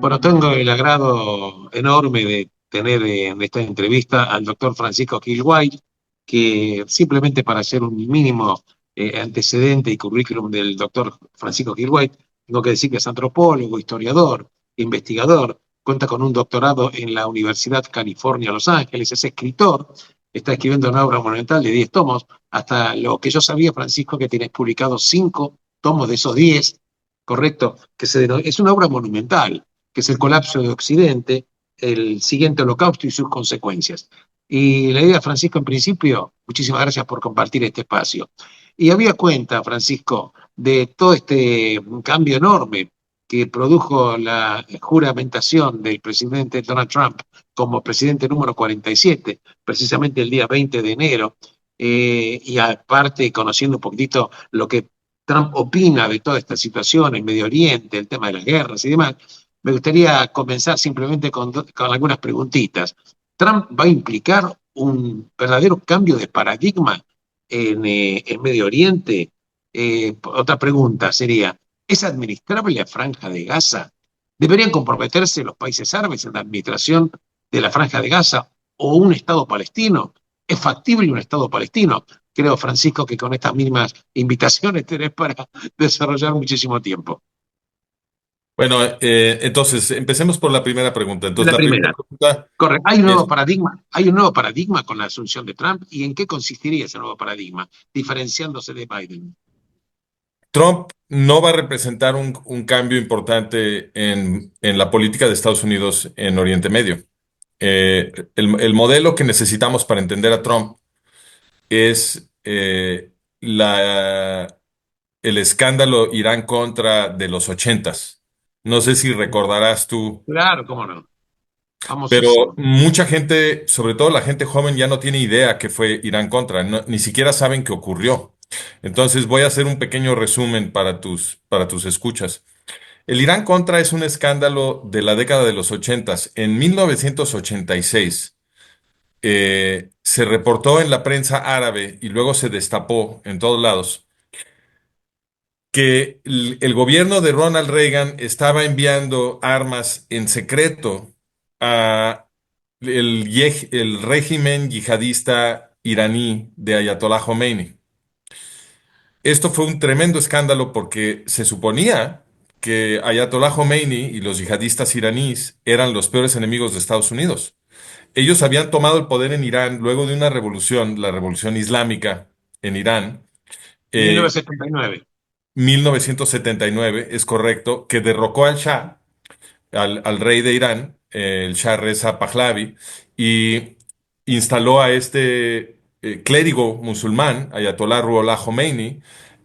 Bueno, tengo el agrado enorme de tener en esta entrevista al doctor Francisco Gil White, que simplemente para hacer un mínimo antecedente y currículum del doctor Francisco Gil White, tengo que decir que es antropólogo, historiador, investigador, cuenta con un doctorado en la Universidad California, Los Ángeles, es escritor, está escribiendo una obra monumental de 10 tomos, hasta lo que yo sabía, Francisco, que tienes publicado 5 tomos de esos 10, correcto, es una obra monumental que es el colapso de Occidente, el siguiente holocausto y sus consecuencias. Y la idea, Francisco, en principio, muchísimas gracias por compartir este espacio. Y había cuenta, Francisco, de todo este cambio enorme que produjo la juramentación del presidente Donald Trump como presidente número 47, precisamente el día 20 de enero, y aparte conociendo un poquitito lo que Trump opina de toda esta situación en Medio Oriente, el tema de las guerras y demás, me gustaría comenzar simplemente con algunas preguntitas. ¿Trump va a implicar un verdadero cambio de paradigma en Medio Oriente? Otra pregunta sería, ¿es administrable la Franja de Gaza? ¿Deberían comprometerse los países árabes en la administración de la Franja de Gaza o un Estado palestino? ¿Es factible un Estado palestino? Creo, Francisco, que con estas mismas invitaciones tenés para desarrollar muchísimo tiempo. Bueno, entonces empecemos por la primera pregunta. Entonces, La la primera primera. pregunta Correcto. es, Hay un nuevo paradigma con la asunción de Trump y en qué consistiría ese nuevo paradigma, diferenciándose de Biden. Trump no va a representar un cambio importante en la política de Estados Unidos en Oriente Medio. El modelo que necesitamos para entender a Trump es el escándalo Irán contra de los ochentas. No sé si recordarás tú. Claro, cómo no. Pero Famosísimo. mucha gente, sobre todo la gente joven, ya no tiene idea qué fue Irán Contra, ni siquiera saben qué ocurrió. Entonces voy a hacer un pequeño resumen para tus escuchas. El Irán Contra es un escándalo de la década de los ochentas. En 1986 se reportó en la prensa árabe y luego se destapó en todos lados que el gobierno de Ronald Reagan estaba enviando armas en secreto a el régimen yihadista iraní de Ayatollah Khomeini. Esto fue un tremendo escándalo porque se suponía que Ayatollah Khomeini y los yihadistas iraníes eran los peores enemigos de Estados Unidos. Ellos habían tomado el poder en Irán luego de una revolución, la revolución islámica en Irán, eh, 1979. 1979, es correcto, que derrocó al Shah, al rey de Irán, el Shah Reza Pahlavi, y instaló a este clérigo musulmán, Ayatollah Ruhollah Khomeini,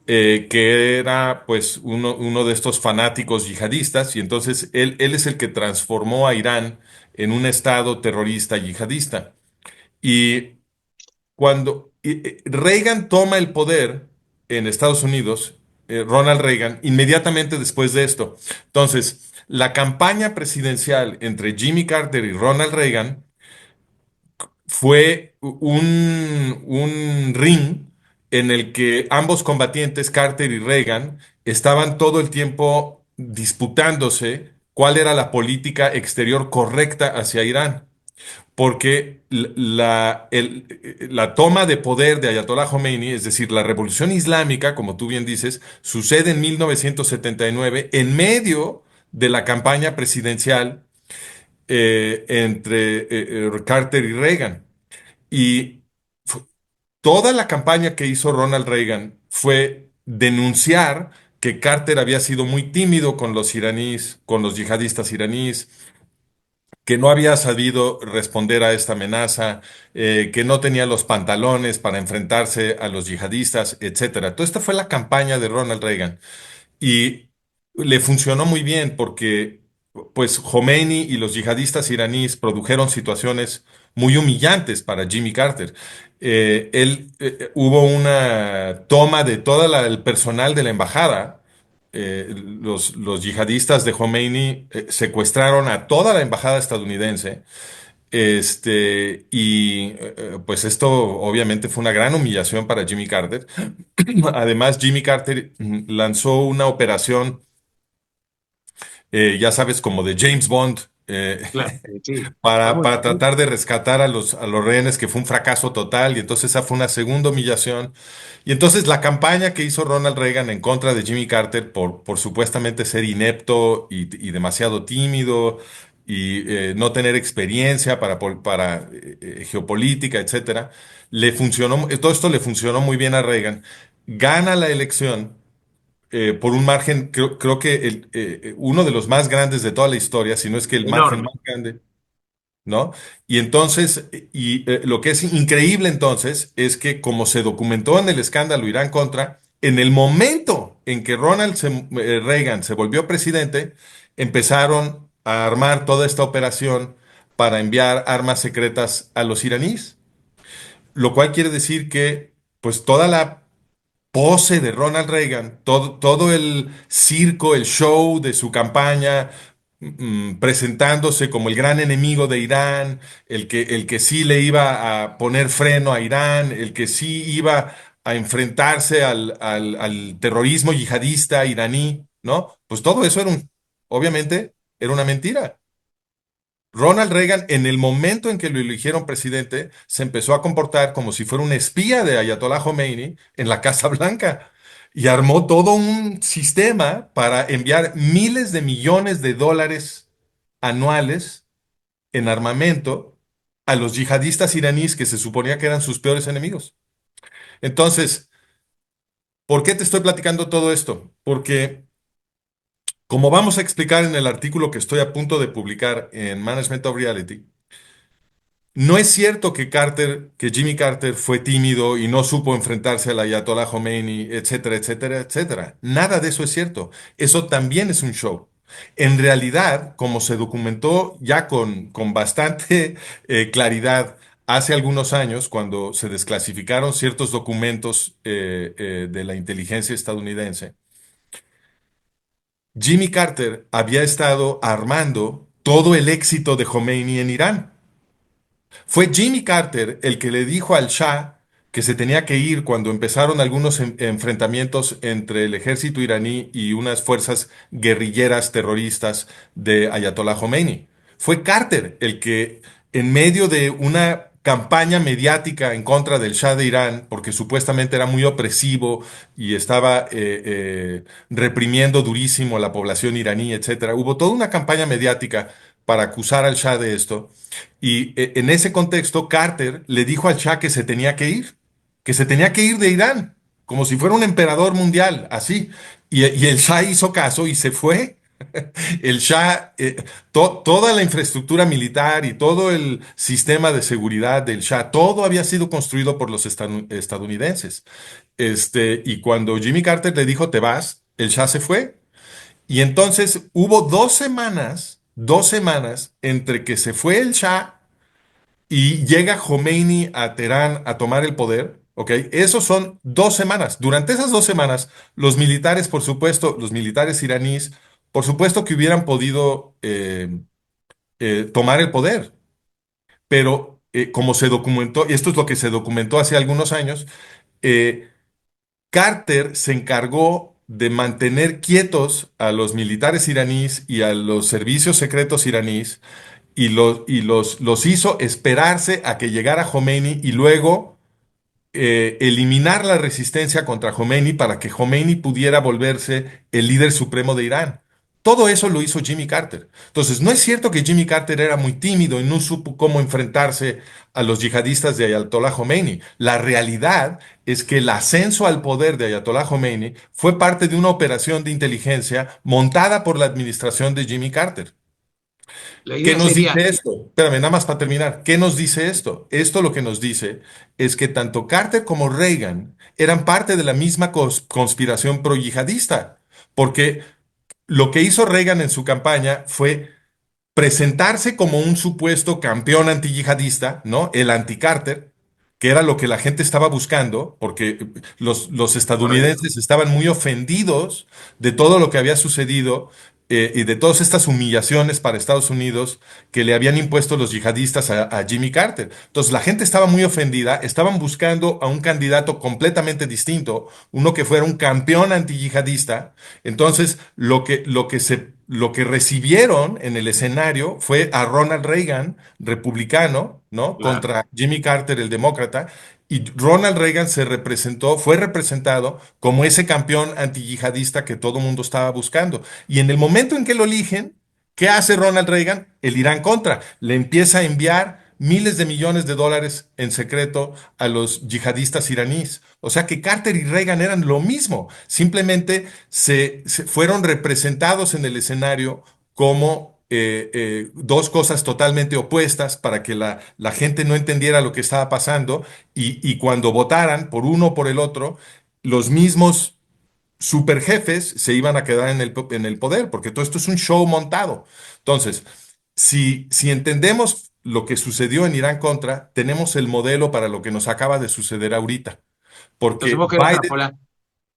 que era pues uno de estos fanáticos yihadistas, y entonces él es el que transformó a Irán en un estado terrorista yihadista. Y cuando Reagan toma el poder en Estados Unidos, Ronald Reagan, inmediatamente después de esto. Entonces, la campaña presidencial entre Jimmy Carter y Ronald Reagan fue un ring en el que ambos combatientes, Carter y Reagan, estaban todo el tiempo disputándose cuál era la política exterior correcta hacia Irán porque la toma de poder de Ayatollah Khomeini, es decir, la revolución islámica, como tú bien dices, sucede en 1979 en medio de la campaña presidencial entre Carter y Reagan. Y fu- toda la campaña que hizo Ronald Reagan fue denunciar que Carter había sido muy tímido con los iraníes, con los yihadistas iraníes, que no había sabido responder a esta amenaza, que no tenía los pantalones para enfrentarse a los yihadistas, etcétera. Toda esta fue la campaña de Ronald Reagan y le funcionó muy bien porque, pues, Khomeini y los yihadistas iraníes produjeron situaciones muy humillantes para Jimmy Carter. Hubo una toma de todo el personal de la embajada los yihadistas de Khomeini secuestraron a toda la embajada estadounidense. Pues esto obviamente fue una gran humillación para Jimmy Carter. Además, Jimmy Carter lanzó una operación ya sabes, como de James Bond, Claro, sí. para tratar de rescatar a los rehenes, que fue un fracaso total, y entonces esa fue una segunda humillación. Y entonces la campaña que hizo Ronald Reagan en contra de Jimmy Carter por supuestamente ser inepto y demasiado tímido y no tener experiencia para geopolítica, etcétera, le funcionó, todo esto le funcionó muy bien a Reagan. Gana la elección por un margen, creo que uno de los más grandes de toda la historia, si no es que el margen Enorme. más grande, ¿no? Y entonces, lo que es increíble entonces es que como se documentó en el escándalo Irán Contra, en el momento en que Reagan se volvió presidente, empezaron a armar toda esta operación para enviar armas secretas a los iraníes, lo cual quiere decir que pues toda la pose de Ronald Reagan, todo el circo, el show de su campaña, presentándose como el gran enemigo de Irán, el que sí le iba a poner freno a Irán, el que sí iba a enfrentarse al terrorismo yihadista iraní, ¿no? Pues todo eso obviamente, era una mentira. Ronald Reagan, en el momento en que lo eligieron presidente, se empezó a comportar como si fuera un espía de Ayatollah Khomeini en la Casa Blanca y armó todo un sistema para enviar miles de millones de dólares anuales en armamento a los yihadistas iraníes que se suponía que eran sus peores enemigos. Entonces, ¿por qué te estoy platicando todo esto? Porque, como vamos a explicar en el artículo que estoy a punto de publicar en Management of Reality, no es cierto que Jimmy Carter fue tímido y no supo enfrentarse al Ayatollah Khomeini, etcétera, etcétera, etcétera. Nada de eso es cierto. Eso también es un show. En realidad, como se documentó ya con bastante claridad hace algunos años, cuando se desclasificaron ciertos documentos de la inteligencia estadounidense, Jimmy Carter había estado armando todo el éxito de Khomeini en Irán. Fue Jimmy Carter el que le dijo al Shah que se tenía que ir cuando empezaron algunos enfrentamientos entre el ejército iraní y unas fuerzas guerrilleras terroristas de Ayatollah Khomeini. Fue Carter el que, en medio de una campaña mediática en contra del Shah de Irán, porque supuestamente era muy opresivo y estaba reprimiendo durísimo a la población iraní, etcétera, hubo toda una campaña mediática para acusar al Shah de esto. Y en ese contexto, Carter le dijo al Shah que se tenía que ir de Irán, como si fuera un emperador mundial, así. Y el Shah hizo caso y se fue. El Shah, toda la infraestructura militar y todo el sistema de seguridad del Shah, todo había sido construido por los estadounidenses. Y cuando Jimmy Carter le dijo, te vas, el Shah se fue. Y entonces hubo 2 semanas entre que se fue el Shah y llega Khomeini a Teherán a tomar el poder, ¿ok? Esos son 2 semanas. Durante esas 2 semanas, los militares, por supuesto, los militares iraníes, por supuesto que hubieran podido tomar el poder, pero como se documentó, y esto es lo que se documentó hace algunos años, eh, Carter se encargó de mantener quietos a los militares iraníes y a los servicios secretos iraníes los hizo esperarse a que llegara Khomeini y luego eliminar la resistencia contra Khomeini para que Khomeini pudiera volverse el líder supremo de Irán. Todo eso lo hizo Jimmy Carter. Entonces, no es cierto que Jimmy Carter era muy tímido y no supo cómo enfrentarse a los yihadistas de Ayatollah Khomeini. La realidad es que el ascenso al poder de Ayatollah Khomeini fue parte de una operación de inteligencia montada por la administración de Jimmy Carter. La ¿Qué idea nos dice sería, esto? Espérame, nada más para terminar. ¿Qué nos dice esto? Esto lo que nos dice es que tanto Carter como Reagan eran parte de la misma conspiración pro-yihadista, porque lo que hizo Reagan en su campaña fue presentarse como un supuesto campeón antiyihadista, ¿no? El anti-Carter, que era lo que la gente estaba buscando, porque los correcto. estadounidenses estaban muy ofendidos de todo lo que había sucedido y de todas estas humillaciones para Estados Unidos que le habían impuesto los yihadistas a Jimmy Carter. Entonces la gente estaba muy ofendida, estaban buscando a un candidato completamente distinto, uno que fuera un campeón antiyihadista. Entonces lo que recibieron en el escenario fue a Ronald Reagan, republicano, ¿no? Claro. Contra Jimmy Carter, el demócrata. Y Ronald Reagan fue representado como ese campeón antiyihadista que todo el mundo estaba buscando. Y en el momento en que lo eligen, ¿qué hace Ronald Reagan? El Irán contra. Le empieza a enviar miles de millones de dólares en secreto a los yihadistas iraníes. O sea que Carter y Reagan eran lo mismo. Simplemente se fueron representados en el escenario como dos cosas totalmente opuestas para que la gente no entendiera lo que estaba pasando y cuando votaran por uno o por el otro, los mismos superjefes se iban a quedar en el poder, porque todo esto es un show montado. Entonces, si entendemos lo que sucedió en Irán contra, tenemos el modelo para lo que nos acaba de suceder ahorita. Entonces Porque vos querés Biden, traspolar.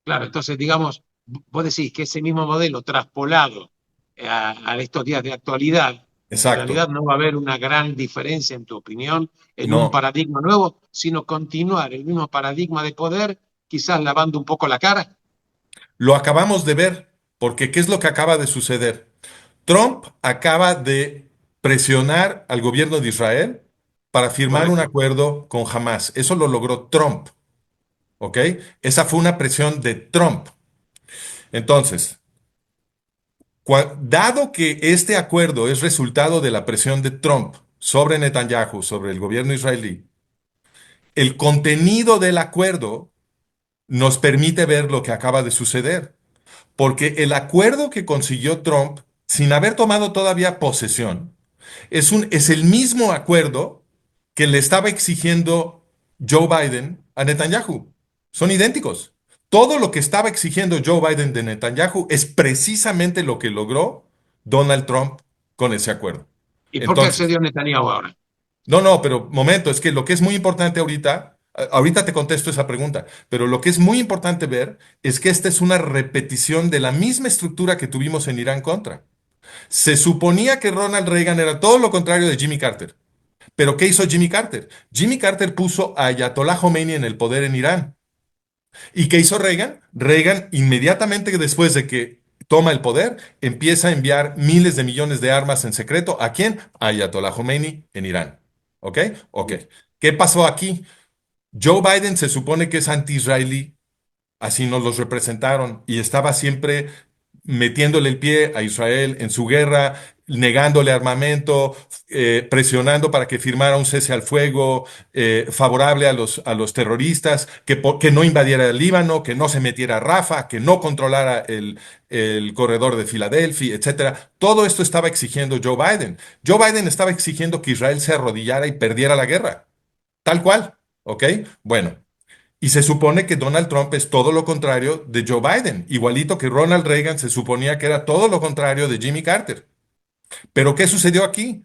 Claro, entonces digamos, vos decís que ese mismo modelo traspolado a estos días de actualidad, en exacto, realidad no va a haber una gran diferencia, en tu opinión, en un no, paradigma nuevo, sino continuar el mismo paradigma de poder, quizás lavando un poco la cara. lo acabamos de ver, porque ¿qué es lo que acaba de suceder? Trump acaba de presionar al gobierno de Israel para firmar un Correcto. acuerdo con Hamas. Eso lo logró Trump, ¿ok? Esa fue una presión de Trump. Entonces, dado que este acuerdo es resultado de la presión de Trump sobre Netanyahu, sobre el gobierno israelí, el contenido del acuerdo nos permite ver lo que acaba de suceder. Porque el acuerdo que consiguió Trump, sin haber tomado todavía posesión, es el mismo acuerdo que le estaba exigiendo Joe Biden a Netanyahu. Son idénticos. Todo lo que estaba exigiendo Joe Biden de Netanyahu es precisamente lo que logró Donald Trump con ese acuerdo. ¿Y por qué Entonces, accedió Netanyahu ahora? no, no, pero momento, es que lo que es muy importante ahorita, ahorita te contesto esa pregunta, pero lo que es muy importante ver es que esta es una repetición de la misma estructura que tuvimos en Irán contra. Se suponía que Ronald Reagan era todo lo contrario de Jimmy Carter. Pero ¿qué hizo Jimmy Carter? Jimmy Carter puso a Ayatollah Khomeini en el poder en Irán. ¿Y qué hizo Reagan? Reagan, inmediatamente después de que toma el poder, empieza a enviar miles de millones de armas en secreto. ¿A quién? A Ayatollah Khomeini en Irán. ¿Ok? Ok. ¿Qué pasó aquí? Joe Biden se supone que es anti-israelí, así nos los representaron, y estaba siempre metiéndole el pie a Israel en su guerra, negándole armamento, presionando para que firmara un cese al fuego favorable a los terroristas, que no invadiera el Líbano, que no se metiera a Rafa, que no controlara el corredor de Filadelfia, etcétera. Todo esto estaba exigiendo Joe Biden. Joe Biden estaba exigiendo que Israel se arrodillara y perdiera la guerra, tal cual. ¿Ok? Bueno. Y se supone que Donald Trump es todo lo contrario de Joe Biden, igualito que Ronald Reagan se suponía que era todo lo contrario de Jimmy Carter. Pero ¿qué sucedió aquí?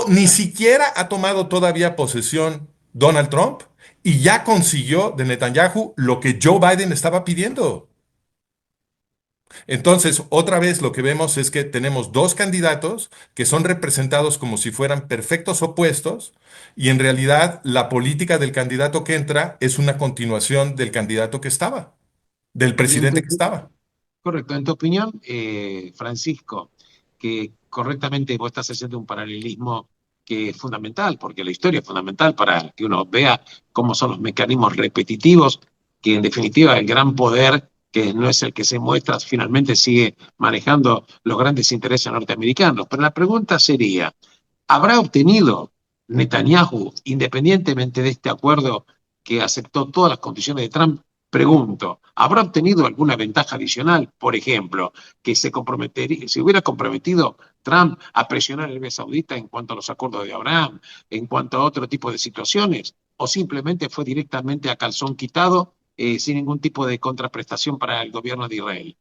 Ni siquiera ha tomado todavía posesión Donald Trump y ya consiguió de Netanyahu lo que Joe Biden estaba pidiendo. Entonces, otra vez lo que vemos es que tenemos dos candidatos que son representados como si fueran perfectos opuestos y en realidad la política del candidato que entra es una continuación del candidato que estaba, del Y en presidente tu, que estaba. correcto, en tu opinión, Francisco, que correctamente vos estás haciendo un paralelismo que es fundamental, porque la historia es fundamental para que uno vea cómo son los mecanismos repetitivos, que en definitiva el gran poder, que no es el que se muestra, finalmente sigue manejando los grandes intereses norteamericanos. Pero la pregunta sería, ¿habrá obtenido Netanyahu, independientemente de este acuerdo que aceptó todas las condiciones de Trump? Pregunto, ¿habrá obtenido alguna ventaja adicional? Por ejemplo, que se hubiera comprometido Trump a presionar a Arabia Saudita en cuanto a los acuerdos de Abraham, en cuanto a otro tipo de situaciones, o simplemente fue directamente a calzón quitado, sin ningún tipo de contraprestación para el gobierno de Israel.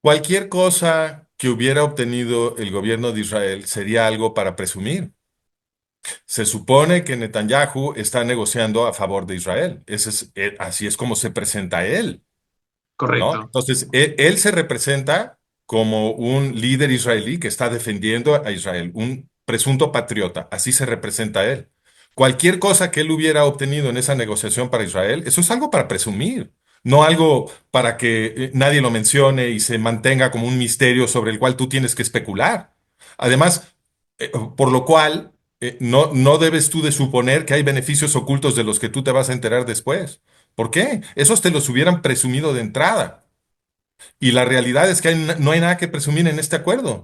Cualquier cosa que hubiera obtenido el gobierno de Israel sería algo para presumir. Se supone que Netanyahu está negociando a favor de Israel. Así es como se presenta él. ¿No? Correcto. Entonces, él se representa como un líder israelí que está defendiendo a Israel, un presunto patriota, así se representa él. Cualquier cosa que él hubiera obtenido en esa negociación para Israel, eso es algo para presumir. no algo para que nadie lo mencione y se mantenga como un misterio sobre el cual tú tienes que especular. Además, por lo cual, no debes tú de suponer que hay beneficios ocultos de los que tú te vas a enterar después. ¿Por qué? Esos te los hubieran presumido de entrada. Y la realidad es que no hay nada que presumir en este acuerdo,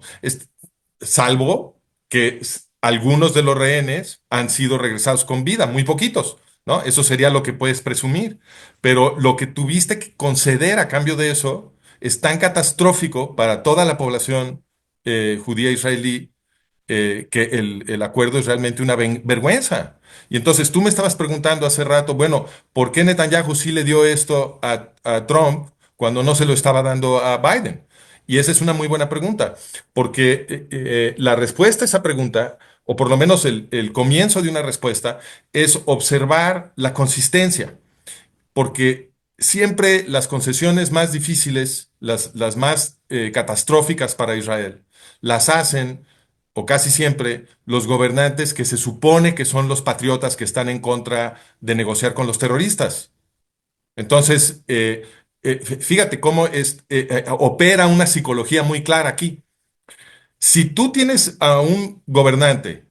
salvo que algunos de los rehenes han sido regresados con vida, muy poquitos, ¿no? Eso sería lo que puedes presumir. Pero lo que tuviste que conceder a cambio de eso es tan catastrófico para toda la población judía israelí, que el acuerdo es realmente una vergüenza. Y entonces tú me estabas preguntando hace rato, bueno, ¿por qué Netanyahu sí le dio esto a Trump cuando no se lo estaba dando a Biden? Y esa es una muy buena pregunta, porque la respuesta a esa pregunta, o por lo menos el comienzo de una respuesta, es observar la consistencia, porque siempre las concesiones más difíciles, las más catastróficas para Israel, las hacen, o casi siempre, los gobernantes que se supone que son los patriotas que están en contra de negociar con los terroristas. Entonces, fíjate cómo opera una psicología muy clara aquí. Si tú tienes a un gobernante,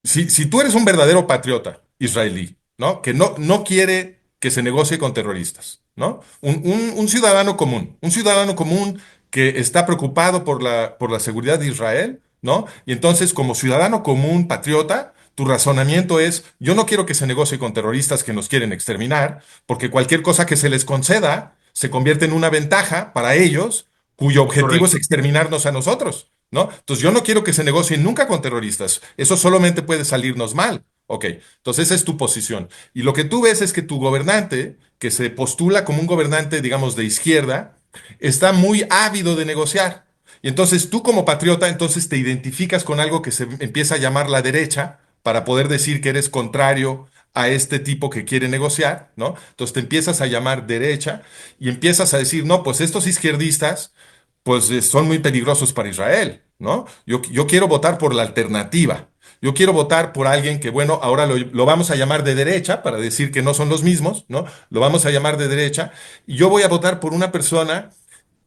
si tú eres un verdadero patriota israelí, ¿no? Que no quiere que se negocie con terroristas, ¿no? Un ciudadano común que está preocupado por la seguridad de Israel, ¿no? Y entonces, como ciudadano común, patriota, tu razonamiento es, yo no quiero que se negocie con terroristas que nos quieren exterminar, porque cualquier cosa que se les conceda se convierte en una ventaja para ellos, cuyo objetivo es Correcto. exterminarnos a nosotros. ¿No? Entonces yo no quiero que se negocie nunca con terroristas. Eso solamente puede salirnos mal. Ok, entonces esa es tu posición. Y lo que tú ves es que tu gobernante, que se postula como un gobernante, digamos, de izquierda, está muy ávido de negociar. Y entonces tú como patriota, entonces te identificas con algo que se empieza a llamar la derecha para poder decir que eres contrario a este tipo que quiere negociar, ¿no? Entonces te empiezas a llamar derecha y empiezas a decir, no, pues estos izquierdistas pues son muy peligrosos para Israel, ¿no? Yo quiero votar por la alternativa. Yo quiero votar por alguien que, bueno, ahora lo vamos a llamar de derecha para decir que no son los mismos, ¿no? Lo vamos a llamar de derecha. Y yo voy a votar por una persona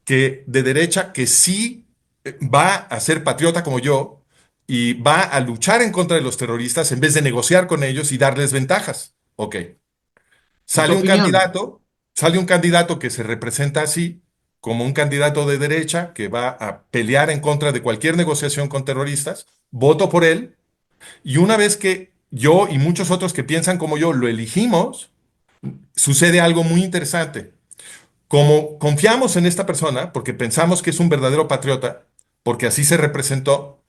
que de derecha que sí va a ser patriota como yo y va a luchar en contra de los terroristas en vez de negociar con ellos y darles ventajas. Ok. En tu Sale un opinión, candidato, sale un candidato que se representa así, como un candidato de derecha que va a pelear en contra de cualquier negociación con terroristas, voto por él, y una vez que yo y muchos otros que piensan como yo lo elegimos, sucede algo muy interesante. Como confiamos en esta persona, porque pensamos que es un verdadero patriota, porque así se representó,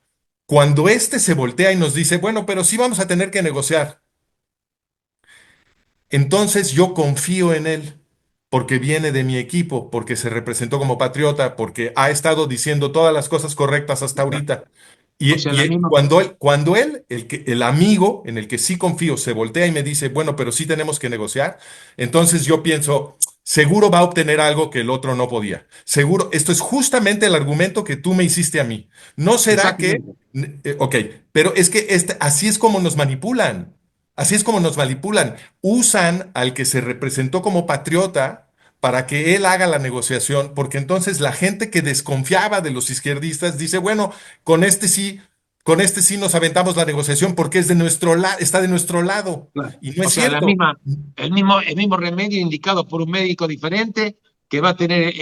cuando éste se voltea y nos dice, bueno, pero sí vamos a tener que negociar, entonces yo confío en él porque viene de mi equipo, porque se representó como patriota, porque ha estado diciendo todas las cosas correctas hasta ahorita. o Y, sea, la misma, cuando él, el amigo en el que sí confío, se voltea y me dice, bueno, pero sí tenemos que negociar, entonces yo pienso, seguro va a obtener algo que el otro no podía. Seguro, esto es justamente el argumento que tú me hiciste a mí. ¿No será que, exactamente. ok, pero es que así es como nos manipulan? Así es como nos manipulan. Usan al que se representó como patriota para que él haga la negociación, porque entonces la gente que desconfiaba de los izquierdistas dice, bueno, con con este sí nos aventamos la negociación porque es de nuestro lado, está de nuestro lado. Claro. Y no O es sea, cierto. el mismo remedio indicado por un médico diferente que va a tener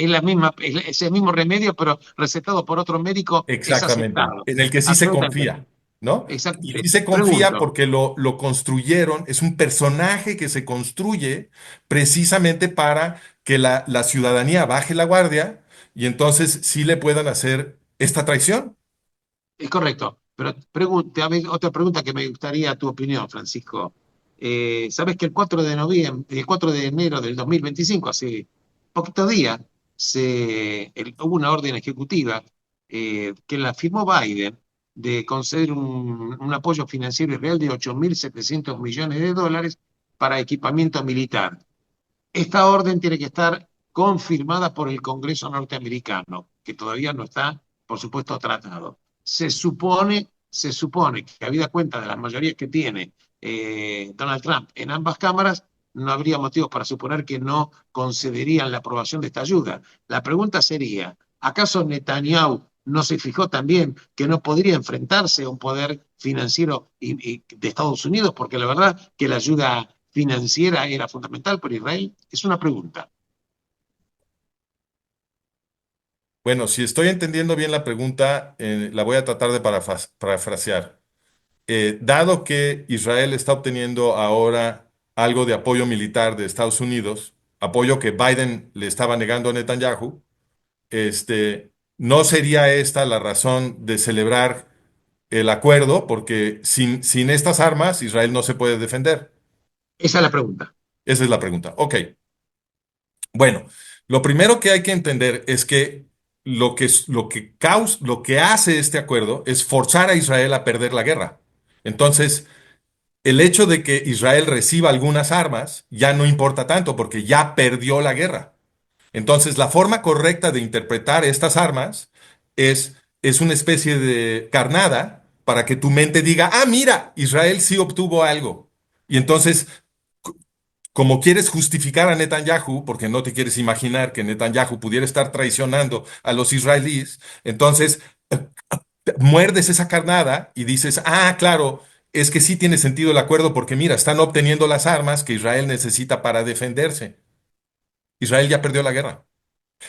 ese mismo remedio, pero recetado por otro médico, es Exactamente, aceptado. en el que sí se Absolutamente. confía, ¿no? Y sí Exactamente. se confía Pregunto, porque lo construyeron, es un personaje que se construye precisamente para que la ciudadanía baje la guardia y entonces sí le puedan hacer esta traición. es correcto, pero otra pregunta que me gustaría tu opinión, Francisco. ¿Sabes que el 4 de enero del 2025, hace poquitos días, hubo una orden ejecutiva que la firmó Biden de conceder un apoyo financiero real de 8.700 millones de dólares para equipamiento militar? Esta orden tiene que estar confirmada por el Congreso norteamericano, que todavía no está, por supuesto, tratado. Se supone que, habida cuenta de las mayorías que tiene Donald Trump en ambas cámaras, no habría motivos para suponer que no concederían la aprobación de esta ayuda. La pregunta sería, ¿acaso Netanyahu no se fijó también que no podría enfrentarse a un poder financiero de Estados Unidos? Porque la verdad que la ayuda financiera era fundamental para Israel. Es una pregunta. Bueno, si estoy entendiendo bien la pregunta, la voy a tratar de parafrasear. Dado que Israel está obteniendo ahora algo de apoyo militar de Estados Unidos, apoyo que Biden le estaba negando a Netanyahu, no sería esta la razón de celebrar el acuerdo, porque sin estas armas Israel no se puede defender. Esa es la pregunta. Esa es la pregunta. Ok. Bueno, lo primero que hay que entender es que lo que hace este acuerdo es forzar a Israel a perder la guerra. Entonces, el hecho de que Israel reciba algunas armas ya no importa tanto porque ya perdió la guerra. Entonces, la forma correcta de interpretar estas armas es una especie de carnada para que tu mente diga, ah, mira, Israel sí obtuvo algo. Y entonces, como quieres justificar a Netanyahu, porque no te quieres imaginar que Netanyahu pudiera estar traicionando a los israelíes, entonces muerdes esa carnada y dices, ah, claro, es que sí tiene sentido el acuerdo porque mira, están obteniendo las armas que Israel necesita para defenderse. Israel ya perdió la guerra.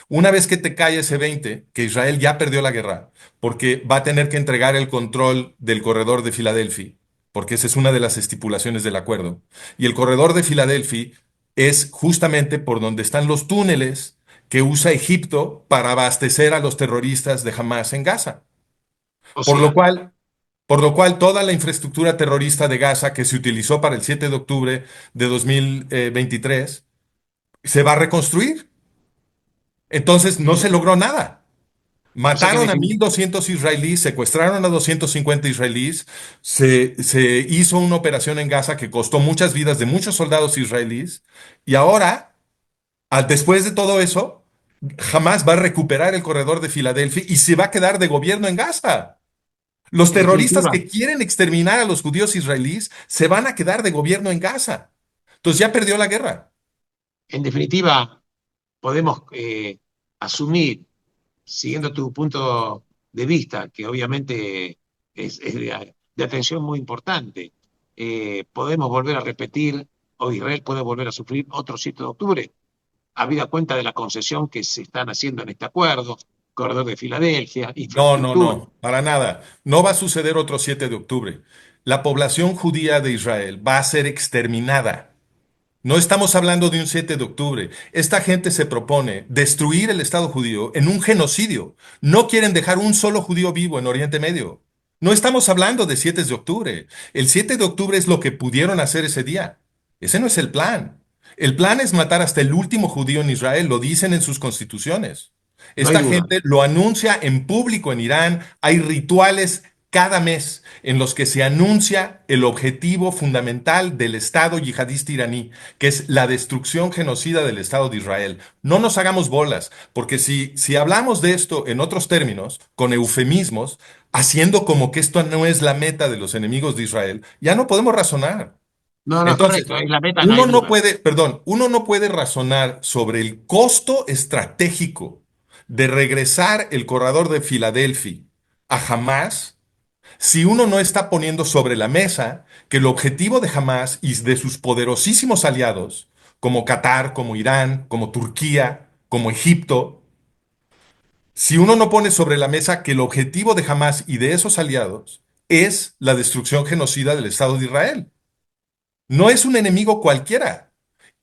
Una vez que te cae ese 20, que Israel ya perdió la guerra, porque va a tener que entregar el control del corredor de Filadelfia, porque esa es una de las estipulaciones del acuerdo. Y el corredor de Filadelfia es justamente por donde están los túneles que usa Egipto para abastecer a los terroristas de Hamas en Gaza. O Por lo sea, cual, por lo cual toda la infraestructura terrorista de Gaza que se utilizó para el 7 de octubre de 2023 se va a reconstruir. Entonces no se logró nada. o sea que Mataron a 1.200 israelíes, secuestraron a 250 israelíes, se hizo una operación en Gaza que costó muchas vidas de muchos soldados israelíes y ahora, después de todo eso, jamás va a recuperar el corredor de Filadelfia y se va a quedar de gobierno en Gaza. Los en terroristas definitiva, que quieren exterminar a los judíos israelíes se van a quedar de gobierno en Gaza. Entonces ya perdió la guerra. en definitiva, podemos asumir, siguiendo tu punto de vista, que obviamente es de atención muy importante, podemos volver a repetir, o Israel puede volver a sufrir otro 7 de octubre, habida cuenta de la concesión que se están haciendo en este acuerdo, corredor de Filadelfia, No, no, infraestructura. no, para nada. No va a suceder otro 7 de octubre. La población judía de Israel va a ser exterminada. No estamos hablando de un 7 de octubre. Esta gente se propone destruir el Estado judío en un genocidio. No quieren dejar un solo judío vivo en Oriente Medio. No estamos hablando de 7 de octubre. El 7 de octubre es lo que pudieron hacer ese día. Ese no es el plan. El plan es matar hasta el último judío en Israel, lo dicen en sus constituciones. No hay Esta duda. gente lo anuncia en público en Irán. Hay rituales cada mes en los que se anuncia el objetivo fundamental del Estado yihadista iraní, que es la destrucción genocida del Estado de Israel. No nos hagamos bolas, porque si hablamos de esto en otros términos, con eufemismos, haciendo como que esto no es la meta de los enemigos de Israel, ya no podemos razonar. No, no, es Entonces, correcto, es la meta, no hay duda. uno no puede razonar sobre el costo estratégico de regresar el corredor de Filadelfia a Hamas si uno no está poniendo sobre la mesa que el objetivo de Hamas y de sus poderosísimos aliados, como Qatar, como Irán, como Turquía, como Egipto, si uno no pone sobre la mesa que el objetivo de Hamas y de esos aliados es la destrucción genocida del Estado de Israel. No es un enemigo cualquiera,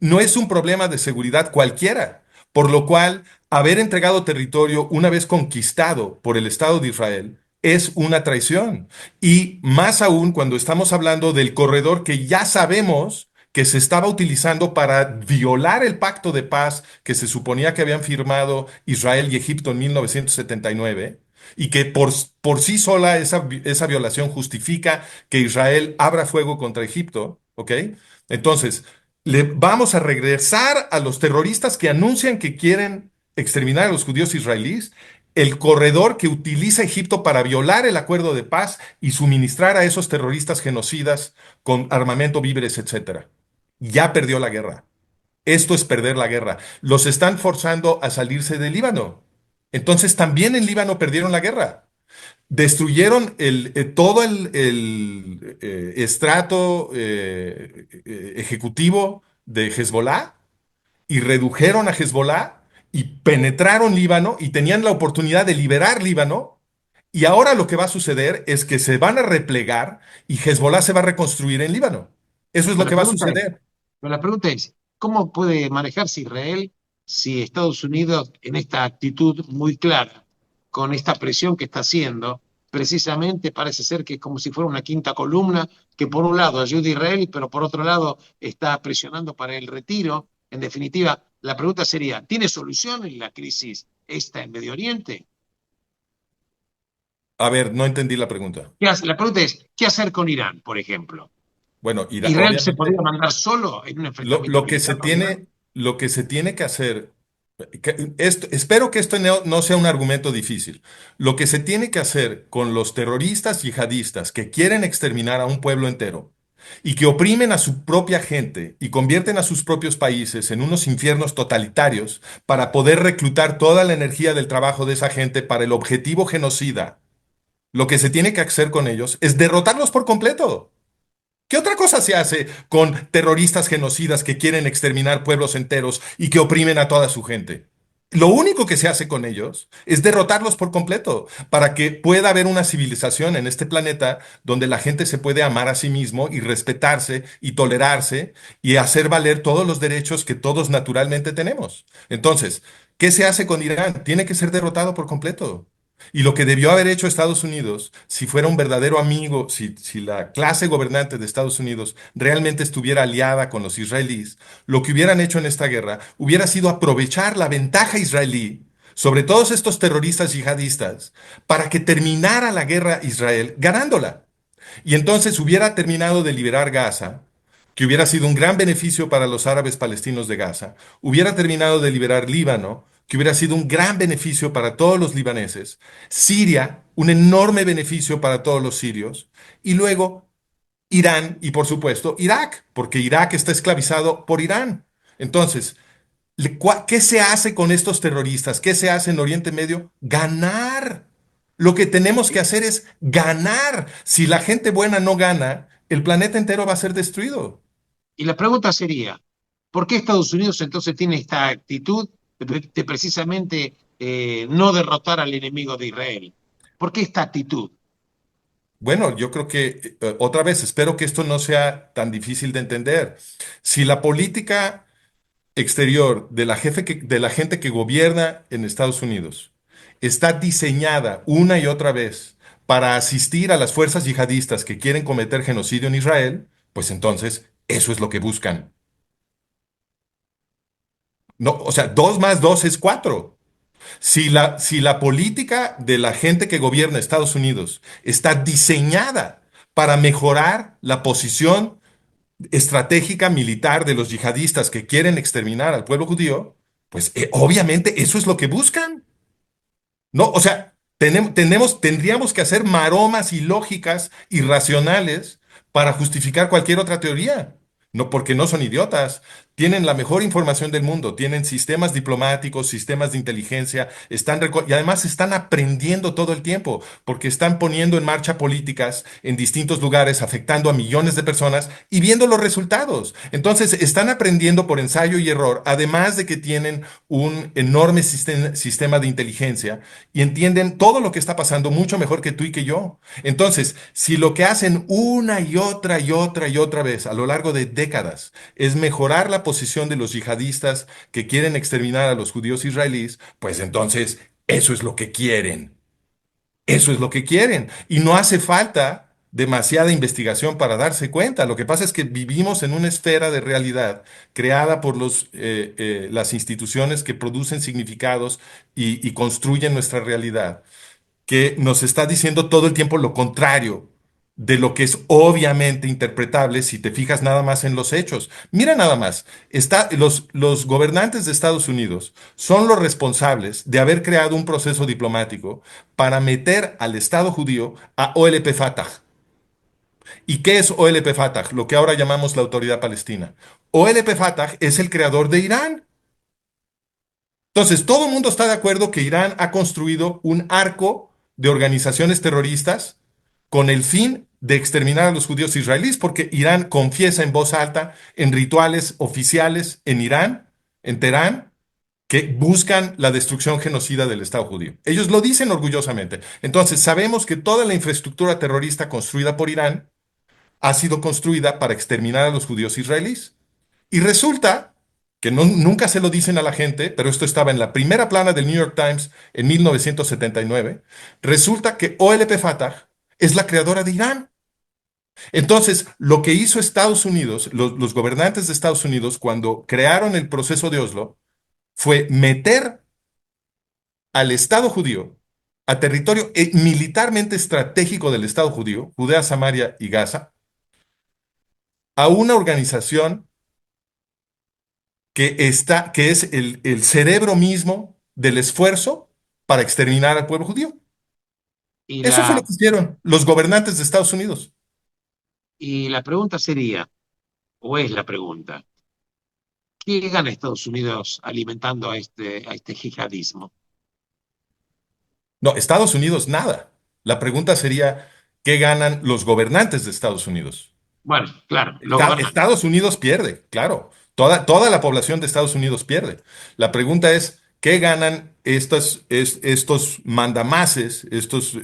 no es un problema de seguridad cualquiera, por lo cual haber entregado territorio una vez conquistado por el Estado de Israel es una traición. Y más aún cuando estamos hablando del corredor que ya sabemos que se estaba utilizando para violar el pacto de paz que se suponía que habían firmado Israel y Egipto en 1979 y que por sí sola esa violación justifica que Israel abra fuego contra Egipto, ¿ok? Entonces, le vamos a regresar a los terroristas que anuncian que quieren exterminar a los judíos israelíes, el corredor que utiliza Egipto para violar el acuerdo de paz y suministrar a esos terroristas genocidas con armamento, víveres, etcétera. ya perdió la guerra. Esto es perder la guerra. Los están forzando a salirse del Líbano. Entonces también en Líbano perdieron la guerra. Destruyeron todo el estrato ejecutivo de Hezbollah y redujeron a Hezbollah y penetraron Líbano y tenían la oportunidad de liberar Líbano. Y ahora lo que va a suceder es que se van a replegar y Hezbollah se va a reconstruir en Líbano. Eso es lo Pero que va a suceder. la pregunta es, ¿cómo puede manejarse Israel si Estados Unidos en esta actitud muy clara, con esta presión que está haciendo, precisamente parece ser que es como si fuera una quinta columna, que por un lado ayuda a Israel, pero por otro lado está presionando para el retiro? En definitiva, la pregunta sería, ¿tiene solución en la crisis esta en Medio Oriente? A ver, no entendí la pregunta. La pregunta es, ¿qué hacer con Irán, por ejemplo? Bueno, ¿Israel se podría obviamente mandar solo en un Lo, enfrentamiento lo que militar se con Irán? tiene, lo que se tiene que hacer, espero que esto no sea un argumento difícil. Lo que se tiene que hacer con los terroristas yihadistas que quieren exterminar a un pueblo entero y que oprimen a su propia gente y convierten a sus propios países en unos infiernos totalitarios para poder reclutar toda la energía del trabajo de esa gente para el objetivo genocida, lo que se tiene que hacer con ellos es derrotarlos por completo. ¿Qué otra cosa se hace con terroristas genocidas que quieren exterminar pueblos enteros y que oprimen a toda su gente? Lo único que se hace con ellos es derrotarlos por completo, para que pueda haber una civilización en este planeta donde la gente se puede amar a sí mismo y respetarse y tolerarse y hacer valer todos los derechos que todos naturalmente tenemos. Entonces, ¿qué se hace con Irán? Tiene que ser derrotado por completo. Y lo que debió haber hecho Estados Unidos, si fuera un verdadero amigo, si la clase gobernante de Estados Unidos realmente estuviera aliada con los israelíes, lo que hubieran hecho en esta guerra hubiera sido aprovechar la ventaja israelí sobre todos estos terroristas yihadistas para que terminara la guerra Israel ganándola. Y entonces hubiera terminado de liberar Gaza, que hubiera sido un gran beneficio para los árabes palestinos de Gaza, hubiera terminado de liberar Líbano, que hubiera sido un gran beneficio para todos los libaneses, Siria, un enorme beneficio para todos los sirios, y luego Irán y por supuesto Irak, porque Irak está esclavizado por Irán. Entonces, ¿qué se hace con estos terroristas? ¿Qué se hace en Oriente Medio? Ganar. Lo que tenemos que hacer es ganar. Si la gente buena no gana, el planeta entero va a ser destruido. Y la pregunta sería, ¿por qué Estados Unidos entonces tiene esta actitud de precisamente no derrotar al enemigo de Israel? ¿Por qué esta actitud? Bueno, yo creo que, otra vez, espero que esto no sea tan difícil de entender. Si la política exterior de la gente que gobierna en Estados Unidos está diseñada una y otra vez para asistir a las fuerzas yihadistas que quieren cometer genocidio en Israel, pues entonces eso es lo que buscan. No, o sea, dos más dos es cuatro. Si la política de la gente que gobierna Estados Unidos está diseñada para mejorar la posición estratégica militar de los yihadistas que quieren exterminar al pueblo judío, pues obviamente eso es lo que buscan. No, o sea, tendríamos que hacer maromas ilógicas, irracionales, para justificar cualquier otra teoría. No, porque no son idiotas. Tienen la mejor información del mundo, tienen sistemas diplomáticos, sistemas de inteligencia, y además están aprendiendo todo el tiempo, porque están poniendo en marcha políticas en distintos lugares, afectando a millones de personas y viendo los resultados. Entonces, están aprendiendo por ensayo y error, además de que tienen un enorme sistema de inteligencia y entienden todo lo que está pasando mucho mejor que tú y que yo. Entonces, si lo que hacen una y otra y otra y otra vez a lo largo de décadas es mejorar la posición de los yihadistas que quieren exterminar a los judíos israelíes, pues entonces eso es lo que quieren. Eso es lo que quieren. Y no hace falta demasiada investigación para darse cuenta. Lo que pasa es que vivimos en una esfera de realidad creada por las instituciones que producen significados y construyen nuestra realidad, que nos está diciendo todo el tiempo lo contrario de lo que es obviamente interpretable si te fijas nada más en los hechos. Mira nada más, los gobernantes de Estados Unidos son los responsables de haber creado un proceso diplomático para meter al Estado judío a OLP Fatah. ¿Y qué es OLP Fatah? Lo que ahora llamamos la Autoridad Palestina. OLP Fatah es el creador de Irán. Entonces, todo el mundo está de acuerdo que Irán ha construido un arco de organizaciones terroristas con el fin de exterminar a los judíos israelíes, porque Irán confiesa en voz alta en rituales oficiales en Irán, en Teherán, que buscan la destrucción genocida del Estado judío. Ellos lo dicen orgullosamente. Entonces, sabemos que toda la infraestructura terrorista construida por Irán ha sido construida para exterminar a los judíos israelíes. Y resulta que nunca se lo dicen a la gente, pero esto estaba en la primera plana del New York Times en 1979, resulta que OLP Fatah es la creadora de Irán. Entonces, lo que hizo Estados Unidos, los gobernantes de Estados Unidos, cuando crearon el proceso de Oslo, fue meter al Estado judío, a territorio militarmente estratégico del Estado judío, Judea, Samaria y Gaza, a una organización que es el cerebro mismo del esfuerzo para exterminar al pueblo judío. Y Eso fue lo la, que hicieron los gobernantes de Estados Unidos. y la pregunta sería, o es la pregunta, ¿qué gana Estados Unidos alimentando a este yihadismo? No, Estados Unidos nada. La pregunta sería, ¿qué ganan los gobernantes de Estados Unidos? Bueno, claro, los gobernantes. Estados Unidos pierde, claro. Toda la población de Estados Unidos pierde. La pregunta es, ¿qué ganan estos mandamases, estos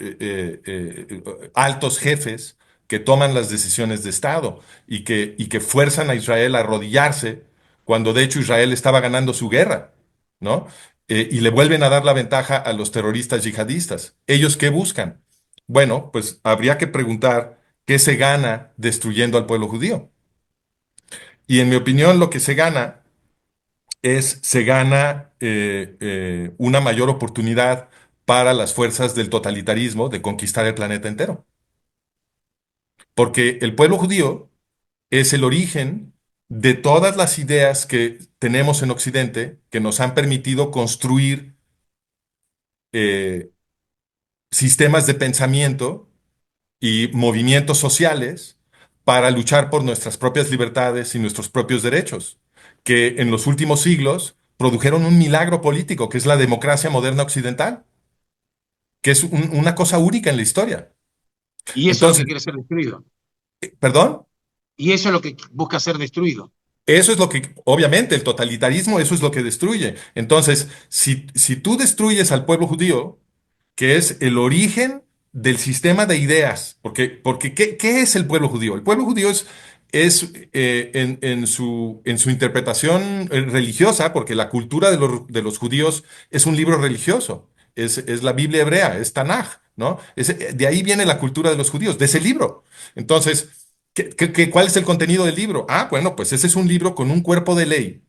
altos jefes que toman las decisiones de Estado y que fuerzan a Israel a arrodillarse cuando de hecho Israel estaba ganando su guerra, ¿no? Y le vuelven a dar la ventaja a los terroristas yihadistas. ¿Ellos qué buscan? Bueno, pues habría que preguntar qué se gana destruyendo al pueblo judío. Y en mi opinión, lo que se gana una mayor oportunidad para las fuerzas del totalitarismo de conquistar el planeta entero. Porque el pueblo judío es el origen de todas las ideas que tenemos en Occidente que nos han permitido construir eh, sistemas de pensamiento y movimientos sociales para luchar por nuestras propias libertades y nuestros propios derechos, que en los últimos siglos produjeron un milagro político, que es la democracia moderna occidental, que es una cosa única en la historia. Y eso es lo que Entonces, quiere ser destruido. perdón, Y eso es lo que busca ser destruido. eso es lo que, obviamente, el totalitarismo, eso es lo que destruye. Entonces, si tú destruyes al pueblo judío, que es el origen del sistema de ideas. Porque ¿qué es el pueblo judío? El pueblo judío en su interpretación religiosa, porque la cultura de los judíos es un libro religioso, es la Biblia hebrea, es Tanaj, ¿no? De ahí viene la cultura de los judíos, de ese libro. Entonces, ¿cuál es el contenido del libro? Ah, bueno, pues ese es un libro con un cuerpo de ley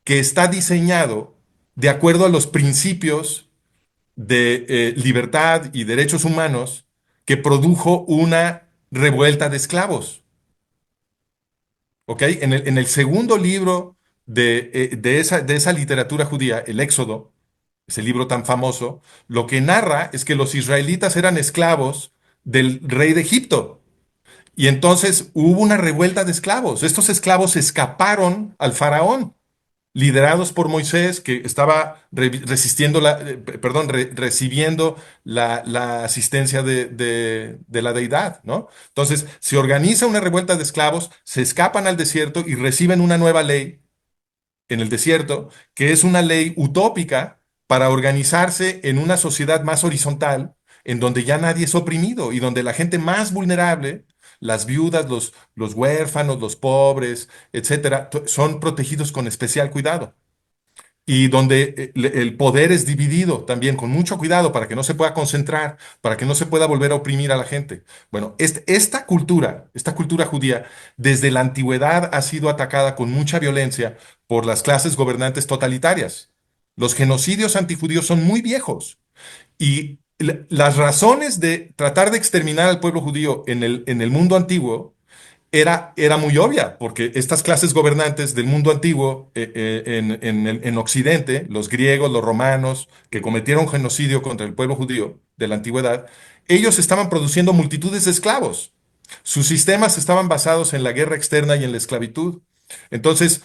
que está diseñado de acuerdo a los principios de libertad y derechos humanos que produjo una revuelta de esclavos. ¿Ok? En el segundo libro de esa literatura judía, el Éxodo, ese libro tan famoso, lo que narra es que los israelitas eran esclavos del rey de Egipto. Y entonces hubo una revuelta de esclavos. Estos esclavos escaparon al faraón liderados por Moisés, que estaba resistiendo recibiendo la asistencia de la deidad, ¿no? Entonces, se organiza una revuelta de esclavos, se escapan al desierto y reciben una nueva ley en el desierto, que es una ley utópica para organizarse en una sociedad más horizontal, en donde ya nadie es oprimido y donde la gente más vulnerable, las viudas, los huérfanos, los pobres, etcétera, son protegidos con especial cuidado. Y donde el poder es dividido también con mucho cuidado para que no se pueda concentrar, para que no se pueda volver a oprimir a la gente. Bueno, esta cultura judía, desde la antigüedad ha sido atacada con mucha violencia por las clases gobernantes totalitarias. Los genocidios antijudíos son muy viejos y las razones de tratar de exterminar al pueblo judío en el mundo antiguo era muy obvia, porque estas clases gobernantes del mundo antiguo en Occidente, los griegos, los romanos, que cometieron genocidio contra el pueblo judío de la antigüedad, ellos estaban produciendo multitudes de esclavos. Sus sistemas estaban basados en la guerra externa y en la esclavitud. Entonces,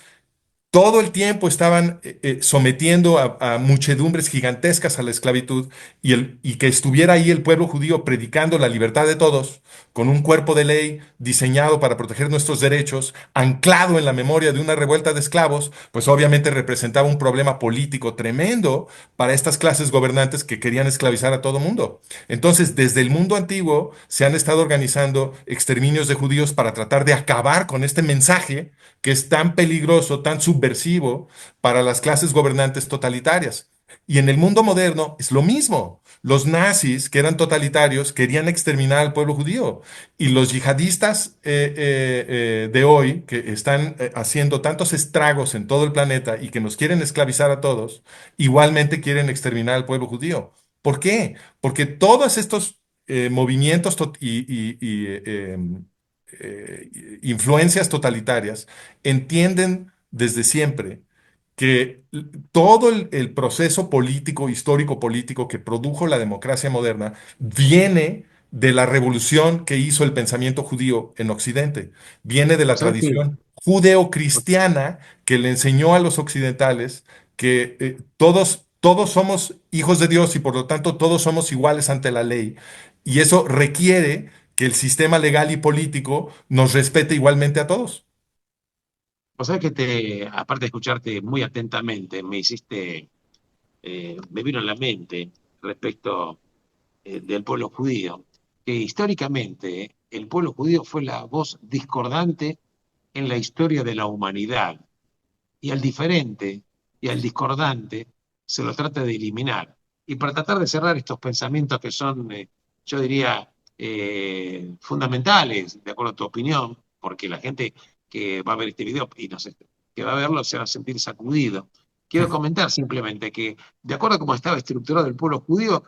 todo el tiempo estaban sometiendo a muchedumbres gigantescas a la esclavitud y que estuviera ahí el pueblo judío predicando la libertad de todos, con un cuerpo de ley diseñado para proteger nuestros derechos, anclado en la memoria de una revuelta de esclavos, pues obviamente representaba un problema político tremendo para estas clases gobernantes que querían esclavizar a todo mundo. Entonces, desde el mundo antiguo se han estado organizando exterminios de judíos para tratar de acabar con este mensaje que es tan peligroso, tan subversivo para las clases gobernantes totalitarias. Y en el mundo moderno es lo mismo. Los nazis, que eran totalitarios, querían exterminar al pueblo judío. Y los yihadistas de hoy, que están haciendo tantos estragos en todo el planeta y que nos quieren esclavizar a todos, igualmente quieren exterminar al pueblo judío. ¿Por qué? Porque todos estos movimientos influencias totalitarias entienden desde siempre que todo el proceso político, histórico político que produjo la democracia moderna viene de la revolución que hizo el pensamiento judío en Occidente, viene de la ¿Sabes qué? tradición judeocristiana que le enseñó a los occidentales que todos somos hijos de Dios y por lo tanto todos somos iguales ante la ley. Y eso requiere que el sistema legal y político nos respete igualmente a todos. Vos sabés que aparte de escucharte muy atentamente, me vino a la mente respecto del pueblo judío, que históricamente el pueblo judío fue la voz discordante en la historia de la humanidad, y al diferente y al discordante se lo trata de eliminar. Y para tratar de cerrar estos pensamientos que son, yo diría, fundamentales, de acuerdo a tu opinión, porque la gente que va a ver este video y no sé, que va a verlo se va a sentir sacudido. Quiero comentar simplemente que, de acuerdo a cómo estaba estructurado el pueblo judío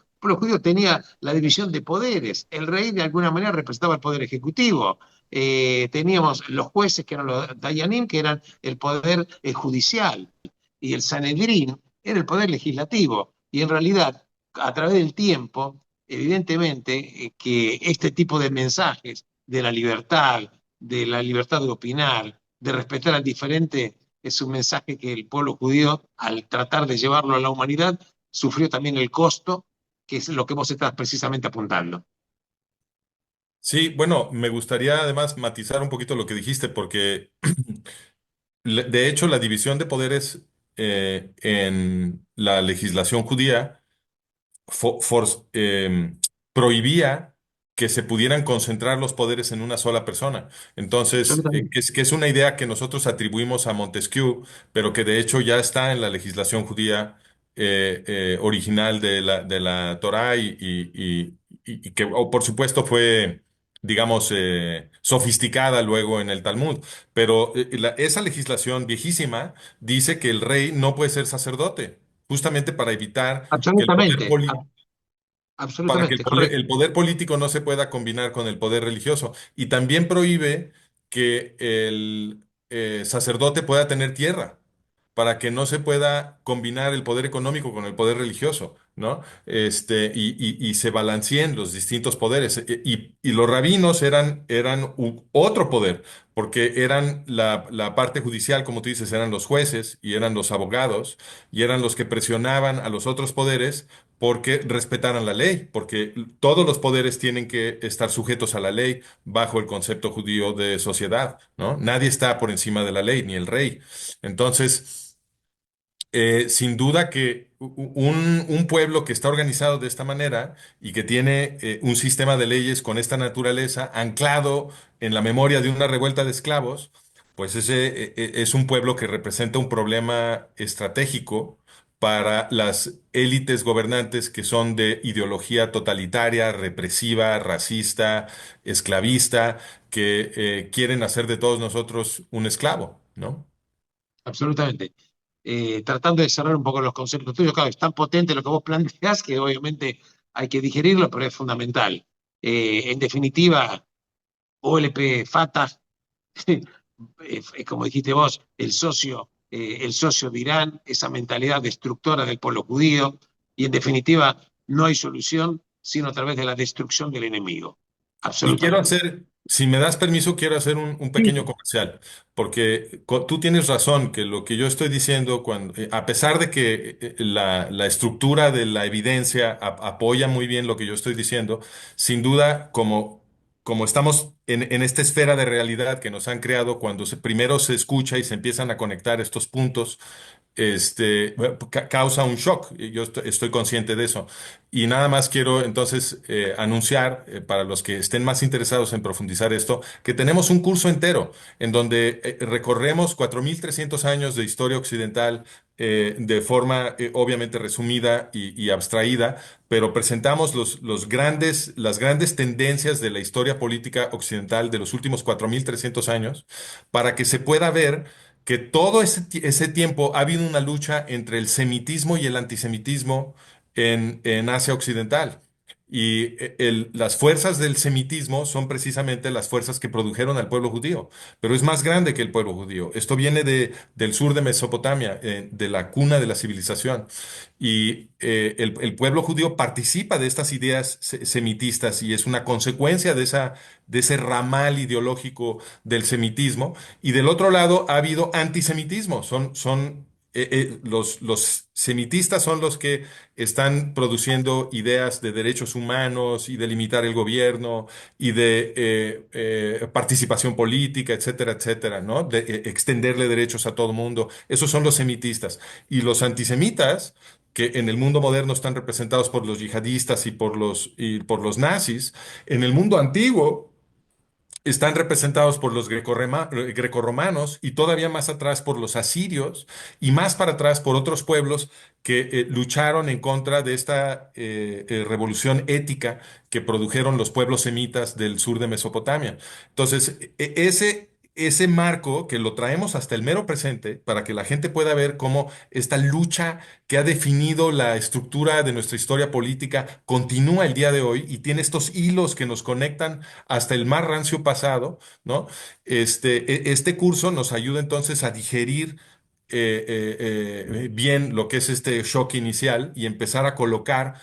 tenía la división de poderes. El rey, de alguna manera, representaba el poder ejecutivo. Teníamos los jueces, que eran los Dayanim, que eran el poder judicial, y el Sanedrín era el poder legislativo. Y en realidad, a través del tiempo, evidentemente, que este tipo de mensajes de la libertad de opinar, de respetar al diferente, es un mensaje que el pueblo judío, al tratar de llevarlo a la humanidad, sufrió también el costo, que es lo que vos estás precisamente apuntando. Sí, bueno, me gustaría además matizar un poquito lo que dijiste, porque de hecho la división de poderes en la legislación judía fo- for- prohibía que se pudieran concentrar los poderes en una sola persona. Entonces, Absolutamente. que es una idea que nosotros atribuimos a Montesquieu, pero que de hecho ya está en la legislación judía original de la Torá y que, por supuesto, fue, digamos, sofisticada luego en el Talmud. Pero esa legislación viejísima dice que el rey no puede ser sacerdote, justamente para evitar que el poder Absolutamente. político para que Absolutamente, correcto. el poder político no se pueda combinar con el poder religioso. Y también prohíbe que el sacerdote pueda tener tierra, para que no se pueda combinar el poder económico con el poder religioso, ¿no? Y se balanceen los distintos poderes. Y los rabinos eran otro poder, porque eran la parte judicial, como tú dices, eran los jueces y eran los abogados, y eran los que presionaban a los otros poderes porque respetaran la ley, porque todos los poderes tienen que estar sujetos a la ley bajo el concepto judío de sociedad, ¿no? Nadie está por encima de la ley, ni el rey. Entonces, sin duda que un pueblo que está organizado de esta manera y que tiene un sistema de leyes con esta naturaleza anclado en la memoria de una revuelta de esclavos, pues ese es un pueblo que representa un problema estratégico para las élites gobernantes que son de ideología totalitaria, represiva, racista, esclavista, que quieren hacer de todos nosotros un esclavo, ¿no? Absolutamente. Tratando de cerrar un poco los conceptos tuyos, claro, es tan potente lo que vos planteás que obviamente hay que digerirlo, pero es fundamental. En definitiva, OLP, Fatah, como dijiste vos, el socio de Irán, esa mentalidad destructora del pueblo judío, y en definitiva, no hay solución sino a través de la destrucción del enemigo. Y quiero Absolutamente. hacer, Si me das permiso, quiero hacer un pequeño Sí, comercial, porque tú tienes razón que lo que yo estoy diciendo, a pesar de que la estructura de la evidencia apoya muy bien lo que yo estoy diciendo, sin duda, como estamos en esta esfera de realidad que nos han creado cuando primero se escucha y se empiezan a conectar estos puntos, bueno, causa un shock. Y yo estoy consciente de eso. Y nada más quiero entonces anunciar, para los que estén más interesados en profundizar esto, que tenemos un curso entero en donde recorremos 4.300 años de historia occidental de forma obviamente resumida y abstraída, pero presentamos las grandes tendencias de la historia política occidental de los últimos 4.300 años para que se pueda ver que todo ese tiempo ha habido una lucha entre el semitismo y el antisemitismo en Asia Occidental. Y las fuerzas del semitismo son precisamente las fuerzas que produjeron al pueblo judío, pero es más grande que el pueblo judío. Esto viene del sur de Mesopotamia, de la cuna de la civilización. Y el pueblo judío participa de estas ideas semitistas y es una consecuencia de ese ramal ideológico del semitismo. Y del otro lado ha habido antisemitismo. Los semitistas son los que están produciendo ideas de derechos humanos y de limitar el gobierno y de participación política, etcétera, etcétera, ¿no? De extenderle derechos a todo el mundo. Esos son los semitistas. Y los antisemitas, que en el mundo moderno están representados por los yihadistas y por los nazis, en el mundo antiguo están representados por los grecorromanos y todavía más atrás por los asirios y más para atrás por otros pueblos que lucharon en contra de esta revolución ética que produjeron los pueblos semitas del sur de Mesopotamia. Entonces, ese marco que lo traemos hasta el mero presente para que la gente pueda ver cómo esta lucha que ha definido la estructura de nuestra historia política continúa el día de hoy y tiene estos hilos que nos conectan hasta el más rancio pasado, ¿no? Este curso nos ayuda entonces a digerir bien lo que es este shock inicial y empezar a colocar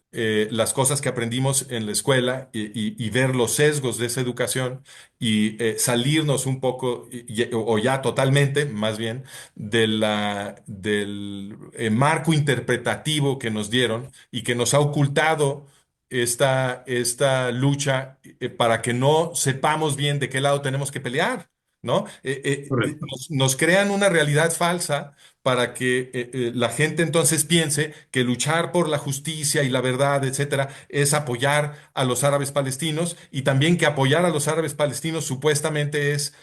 las cosas que aprendimos en la escuela y ver los sesgos de esa educación y salirnos un poco, o ya totalmente, más bien, del marco interpretativo que nos dieron y que nos ha ocultado esta lucha para que no sepamos bien de qué lado tenemos que pelear, ¿no? correcto. Nos crean una realidad falsa para que la gente entonces piense que luchar por la justicia y la verdad, etcétera, es apoyar a los árabes palestinos y también que apoyar a los árabes palestinos supuestamente es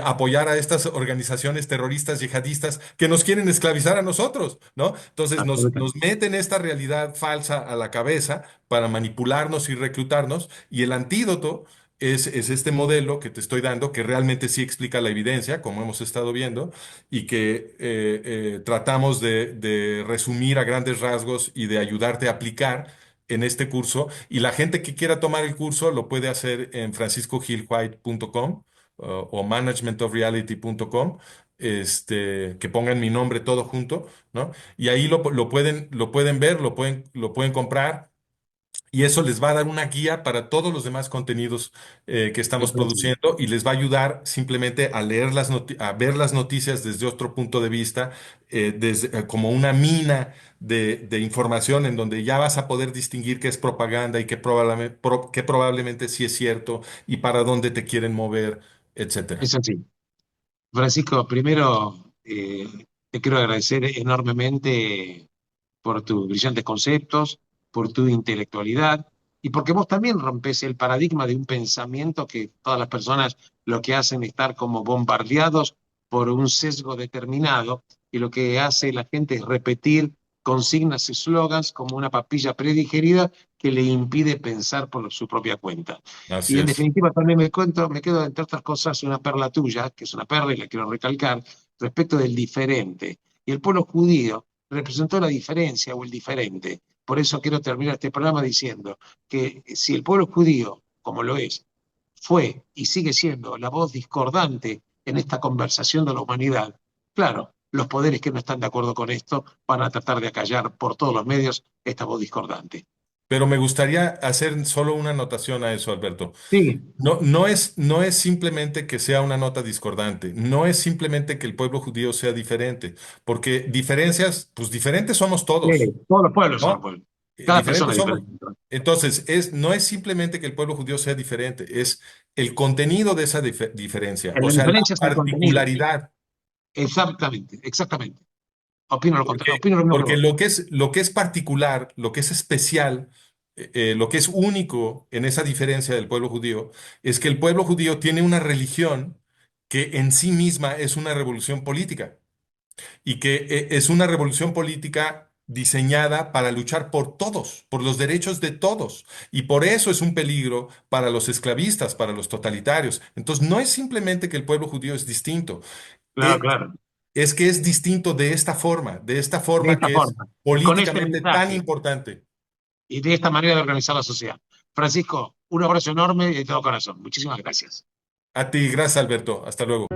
apoyar a estas organizaciones terroristas yihadistas que nos quieren esclavizar a nosotros, ¿no? Entonces nos Absolutamente. meten esta realidad falsa a la cabeza para manipularnos y reclutarnos y el antídoto es este modelo que te estoy dando, que realmente sí explica la evidencia, como hemos estado viendo, y que tratamos de resumir a grandes rasgos y de ayudarte a aplicar en este curso. Y la gente que quiera tomar el curso lo puede hacer en franciscogilwhite.com o managementofreality.com, que pongan mi nombre todo junto, ¿no? Y ahí lo pueden ver, lo pueden comprar. Y eso les va a dar una guía para todos los demás contenidos que estamos Entonces, produciendo y les va a ayudar simplemente a leer a ver las noticias desde otro punto de vista, como una mina de información en donde ya vas a poder distinguir qué es propaganda y qué probablemente sí es cierto y para dónde te quieren mover, etcétera. es así. Francisco, primero te quiero agradecer enormemente por tus brillantes conceptos, por tu intelectualidad y porque vos también rompes el paradigma de un pensamiento que todas las personas lo que hacen es estar como bombardeados por un sesgo determinado y lo que hace la gente es repetir consignas y slogans como una papilla predigerida que le impide pensar por su propia cuenta. Así Y en es. definitiva también me quedo entre otras cosas una perla tuya, que es una perla y la quiero recalcar, respecto del diferente. Y el pueblo judío representó la diferencia o el diferente. Por eso quiero terminar este programa diciendo que si el pueblo judío, como lo es, fue y sigue siendo la voz discordante en esta conversación de la humanidad, claro, los poderes que no están de acuerdo con esto van a tratar de acallar por todos los medios esta voz discordante. pero me gustaría hacer solo una anotación a eso, Alberto. Sí, No es simplemente que sea una nota discordante, no es simplemente que el pueblo judío sea diferente, porque diferencias, pues diferentes somos todos, todos los pueblos son ¿no? pueblos. Cada persona Diferentes es somos. diferente. Entonces, no es simplemente que el pueblo judío sea diferente, es el contenido de esa diferencia, o La sea, la diferencia es el contenido. particularidad. Exactamente, exactamente. Opino lo contrario, Porque, opino lo mismo que porque vos. lo que es particular, lo que es especial, lo que es único en esa diferencia del pueblo judío, es que el pueblo judío tiene una religión que en sí misma es una revolución política y que es una revolución política diseñada para luchar por todos, por los derechos de todos. Y por eso es un peligro para los esclavistas, para los totalitarios. Entonces, no es simplemente que el pueblo judío es distinto, Claro, eh, claro. es que es distinto de esta De forma esta que es forma. Y con este políticamente tan mensaje. importante. Y de esta manera de organizar la sociedad. Francisco, un abrazo enorme y de todo corazón. Muchísimas gracias. A ti, gracias, Alberto. Hasta luego.